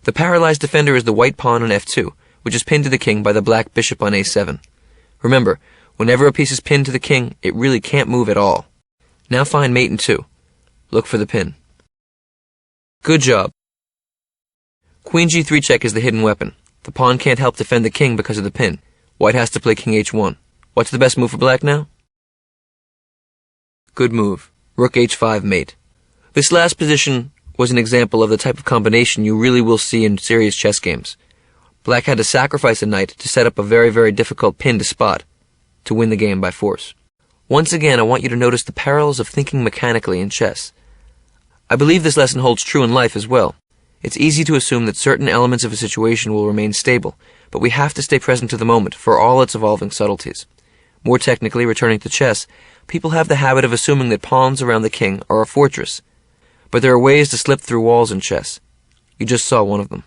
The paralyzed defender is the white pawn on f2, which is pinned to the king by the black bishop on a7. Remember, whenever a piece is pinned to the king, it really can't move at all. Now find mate in 2. Look for the pin. Good job. Queen g3 check is the hidden weapon. The pawn can't help defend the king because of the pin. White has to play king h1. What's the best move for black now? Good move. Rook h5 mate. This last position was an example of the type of combination you really will see in serious chess games. Black had to sacrifice a knight to set up a very, very difficult pin to spot, to win the game by force. Once again, I want you to notice the perils of thinking mechanically in chess. I believe this lesson holds true in life as well. It's easy to assume that certain elements of a situation will remain stable, but we have to stay present to the moment for all its evolving subtleties. More technically, returning to chess, people have the habit of assuming that pawns around the king are a fortress. But there are ways to slip through walls in chess. You just saw one of them.